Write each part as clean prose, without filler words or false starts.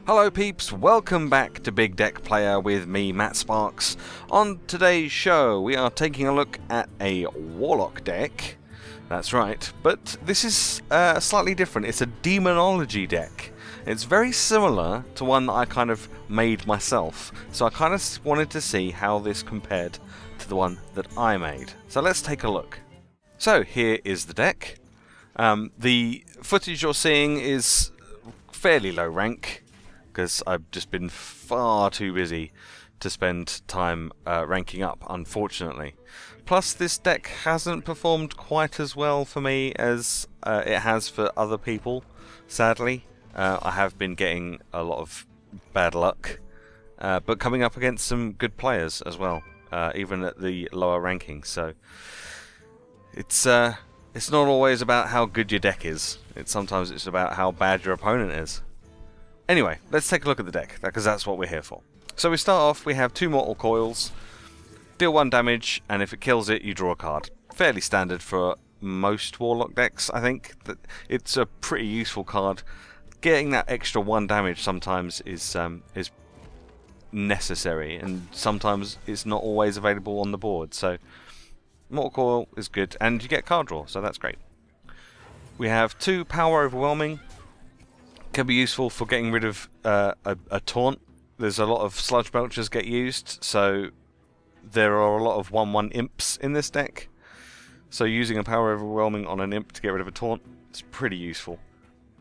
Hello peeps, welcome back to Big Deck Playa with me, Matt Sparks. On today's show we are taking a look at a Warlock deck. That's right, but this is slightly different. It's a Demonology deck. It's very similar to one that I kind of made myself, so I kind of wanted to see how this compared to the one that I made. So let's take a look. So here is the deck. The footage you're seeing is fairly low rank, because I've just been far too busy to spend time ranking up, unfortunately. Plus, this deck hasn't performed quite as well for me as it has for other people, sadly. I have been getting a lot of bad luck, but coming up against some good players as well, even at the lower rankings. So it's not always about how good your deck is. Sometimes it's about how bad your opponent is. Anyway, let's take a look at the deck, because that's what we're here for. So we start off, we have 2 Mortal Coils, deal 1 damage, and if it kills it, you draw a card. Fairly standard for most Warlock decks, I think. It's a pretty useful card. Getting that extra 1 damage sometimes is necessary, and sometimes it's not always available on the board. So Mortal Coil is good, and you get card draw, so that's great. We have 2 Power Overwhelming. Can be useful for getting rid of a taunt. There's a lot of Sludge Belchers get used, so there are a lot of 1/1 imps in this deck. So using a Power Overwhelming on an imp to get rid of a taunt is pretty useful.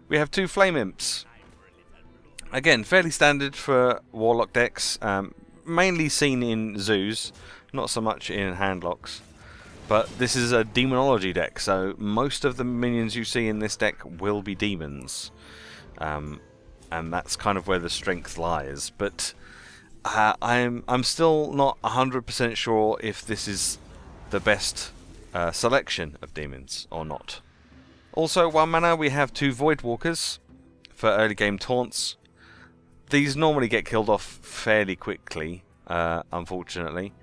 We have 2 Flame Imps. Again, fairly standard for Warlock decks, mainly seen in zoos, not so much in handlocks. But this is a Demonology deck, so most of the minions you see in this deck will be demons. And that's kind of where the strength lies, but I'm still not 100% sure if this is the best selection of demons or not. Also, 1 mana, we have 2 Voidwalkers for early game taunts. These normally get killed off fairly quickly, unfortunately,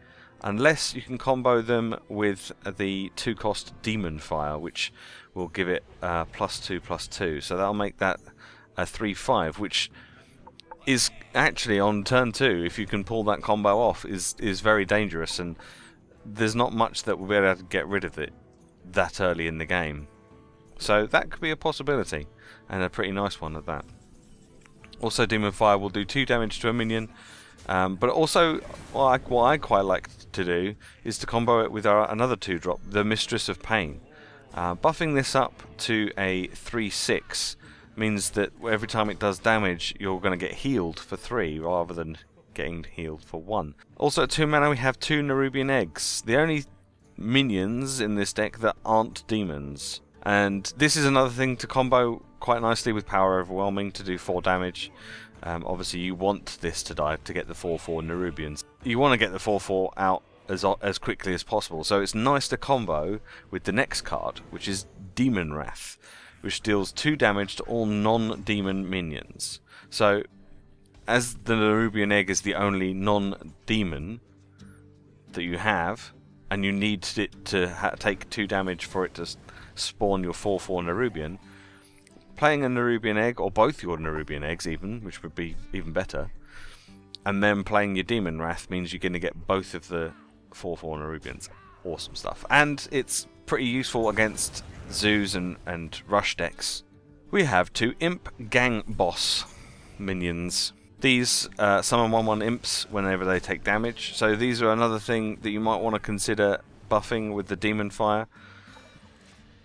unless you can combo them with the 2-cost Demon Fire, which will give it +2/+2, so that'll make that a 3/5, which is actually on turn 2, if you can pull that combo off, is very dangerous, and there's not much that will be able to get rid of it that early in the game. So that could be a possibility, and a pretty nice one at that. Also, Demon Fire will do 2 damage to a minion, but also what I quite like to do is to combo it with another 2-drop, the Mistress of Pain. Buffing this up to a 3/6 means that every time it does damage, you're going to get healed for 3 rather than getting healed for 1. Also at 2 mana we have 2 Nerubian Eggs, the only minions in this deck that aren't demons. And this is another thing to combo quite nicely with Power Overwhelming to do 4 damage. Obviously you want this to die to get the 4/4 Nerubians. You want to get the 4/4 out as quickly as possible, so it's nice to combo with the next card, which is Demon Wrath, which deals 2 damage to all non-demon minions. So, as the Nerubian Egg is the only non-demon that you have, and you need it to take 2 damage for it to spawn your 4/4 Nerubian, playing a Nerubian Egg, or both your Nerubian Eggs even, which would be even better, and then playing your Demon Wrath means you're going to get both of the 4/4 Nerubians. Awesome stuff. And it's pretty useful against zoos and rush decks. We have 2 Imp Gang Boss minions. These summon 1/1 imps whenever they take damage, so these are another thing that you might want to consider buffing with the Demon Fire.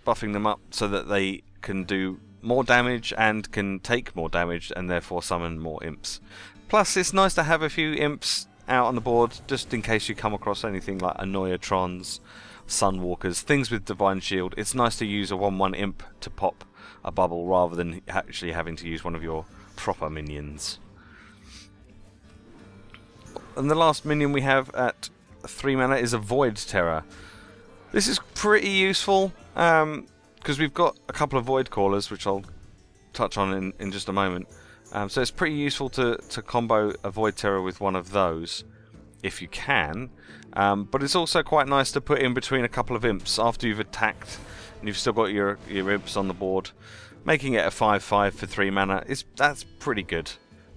Buffing them up so that they can do more damage and can take more damage and therefore summon more imps. Plus, it's nice to have a few imps out on the board just in case you come across anything like Annoyatrons, Sunwalkers, things with Divine Shield. It's nice to use a 1/1 imp to pop a bubble rather than actually having to use one of your proper minions. And the last minion we have at 3 mana is a Void Terror. This is pretty useful because we've got a couple of Void Callers, which I'll touch on in just a moment. So it's pretty useful to combo a Void Terror with one of those, if you can. But it's also quite nice to put in between a couple of imps after you've attacked and you've still got your imps on the board. Making it a 5/5 for 3 mana, that's pretty good.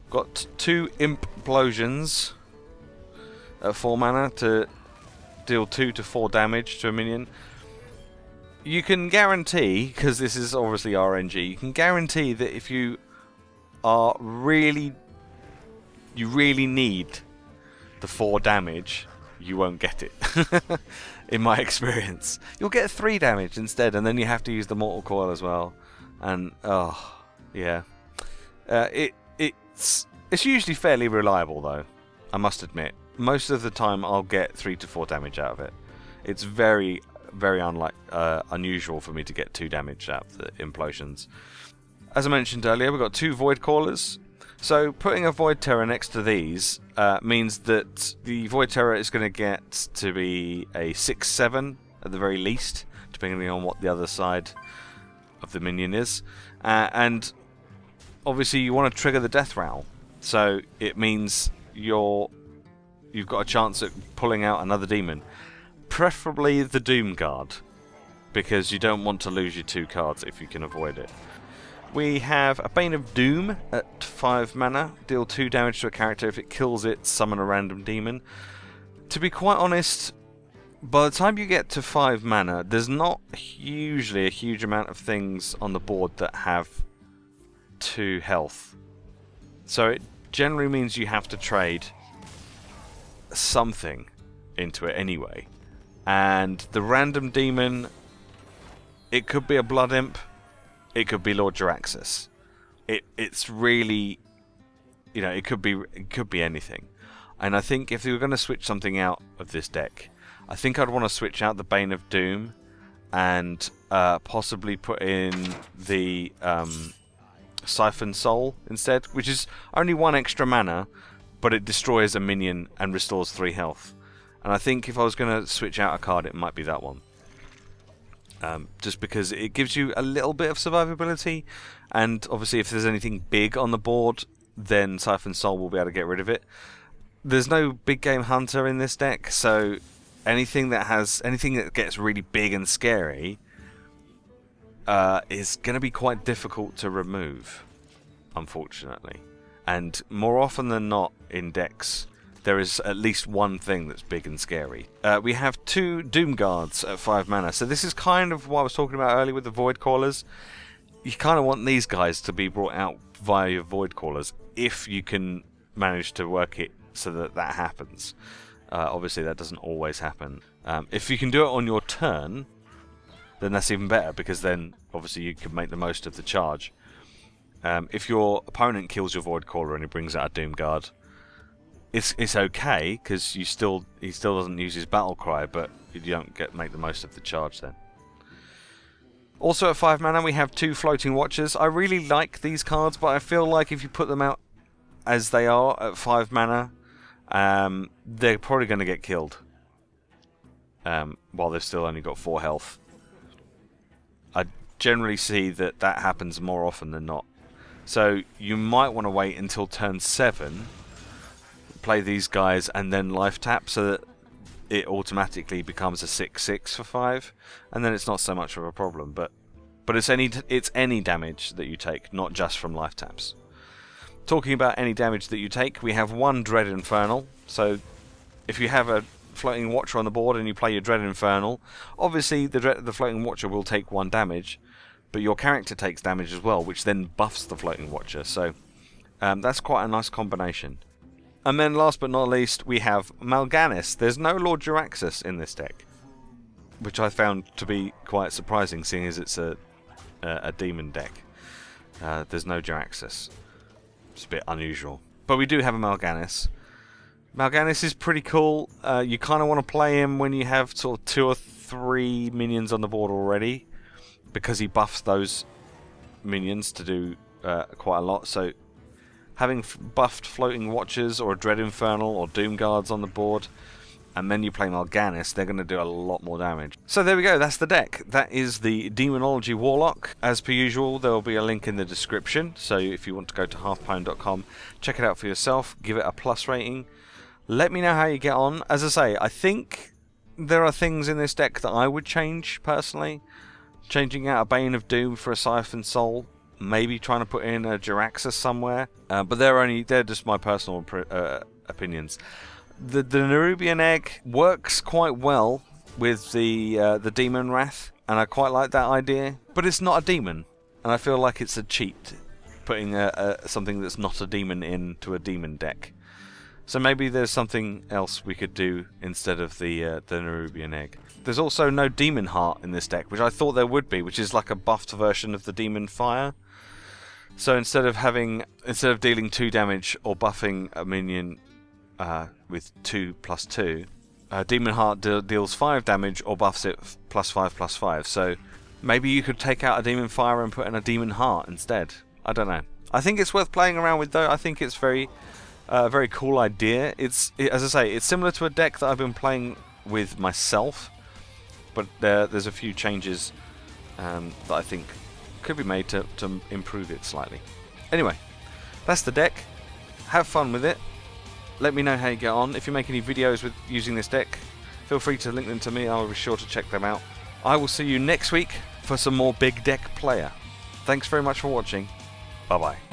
Got 2 Implosions at 4 mana to deal 2 to 4 damage to a minion. You can guarantee, because this is obviously RNG, you can guarantee that if you really need the 4 damage, you won't get it. In my experience, you'll get 3 damage instead, and then you have to use the Mortal Coil as well. And oh yeah, it's usually fairly reliable though. I must admit, most of the time I'll get 3 to 4 damage out of it. It's very unusual for me to get 2 damage out of the Implosions. As I mentioned earlier, we've got 2 Void Callers. So putting a Void Terror next to these means that the Void Terror is going to get to be a 6/7 at the very least, depending on what the other side of the minion is. And obviously you want to trigger the Death Rattle. So it means you've got a chance at pulling out another demon. Preferably the Doom Guard, because you don't want to lose your 2 cards if you can avoid it. We have a Bane of Doom at 5 mana. Deal 2 damage to a character. If it kills it, summon a random demon. To be quite honest, by the time you get to 5 mana, there's not usually a huge amount of things on the board that have 2 health. So it generally means you have to trade something into it anyway. And the random demon, it could be a Blood Imp, it could be Lord Jaraxxus. It's really, you know, it could be anything. And I think if you were going to switch something out of this deck, I think I'd want to switch out the Bane of Doom and possibly put in the Siphon Soul instead, which is only 1 extra mana, but it destroys a minion and restores 3 health. And I think if I was going to switch out a card, it might be that one. Just because it gives you a little bit of survivability, and obviously if there's anything big on the board, then Siphon Soul will be able to get rid of it. There's no big game hunter in this deck, so anything that gets really big and scary is going to be quite difficult to remove, unfortunately. And more often than not in decks, there is at least one thing that's big and scary. We have 2 Doom Guards at 5 mana. So this is kind of what I was talking about earlier with the Void Callers. You kind of want these guys to be brought out via your Void Callers if you can manage to work it so that that happens. Obviously that doesn't always happen. If you can do it on your turn, then that's even better, because then obviously you can make the most of the charge. If your opponent kills your Void Caller and he brings out a Doom Guard, it's okay, because he still doesn't use his battle cry, but you don't make the most of the charge then. Also at 5 mana we have 2 Floating Watchers. I really like these cards, but I feel like if you put them out as they are at 5 mana, they're probably going to get killed while they've still only got 4 health. I generally see that happens more often than not. So you might want to wait until turn 7, play these guys, and then life tap, so that it automatically becomes a 6/6 for 5, and then it's not so much of a problem. But it's any damage that you take, not just from life taps. Talking about any damage that you take, we have 1 Dread Infernal. So if you have a Floating Watcher on the board and you play your Dread Infernal, obviously the Floating Watcher will take 1 damage, but your character takes damage as well, which then buffs the Floating Watcher. So that's quite a nice combination. And then last but not least, we have Mal'Ganis. There's no Lord Jaraxxus in this deck, which I found to be quite surprising, seeing as it's a demon deck. There's no Jaraxxus. It's a bit unusual. But we do have a Mal'Ganis. Mal'Ganis is pretty cool. You kind of want to play him when you have sort of 2 or 3 minions on the board already, because he buffs those minions to do quite a lot. So having buffed Floating Watchers or a Dread Infernal or Doom Guards on the board, and then you play Mal'Ganis, they're going to do a lot more damage. So there we go, that's the deck. That is the Demonology Warlock. As per usual, there will be a link in the description, so if you want to go to halfpone.com, check it out for yourself, give it a plus rating. Let me know how you get on. As I say, I think there are things in this deck that I would change personally. Changing out a Bane of Doom for a Siphon Soul maybe trying to put in a Jiraxxus somewhere, but they're just my personal opinions. The Nerubian Egg works quite well with the Demon Wrath, and I quite like that idea, but it's not a demon, and I feel like it's a cheat putting something that's not a demon into a demon deck. So maybe there's something else we could do instead of the Nerubian Egg. There's also no Demon Heart in this deck, which I thought there would be, which is like a buffed version of the Demon Fire. So instead of dealing 2 damage or buffing a minion with 2/2, Demon Heart deals 5 damage or buffs it +5/+5. So maybe you could take out a Demon Fire and put in a Demon Heart instead. I don't know. I think it's worth playing around with, though. I think it's very cool idea. As I say, it's similar to a deck that I've been playing with myself, but there's a few changes that I think could be made to improve it slightly. Anyway, that's the deck. Have fun with it. Let me know how you get on. If you make any videos with using this deck, feel free to link them to me. I'll be sure to check them out. I will see you next week for some more big deck player. Thanks very much for watching. Bye bye.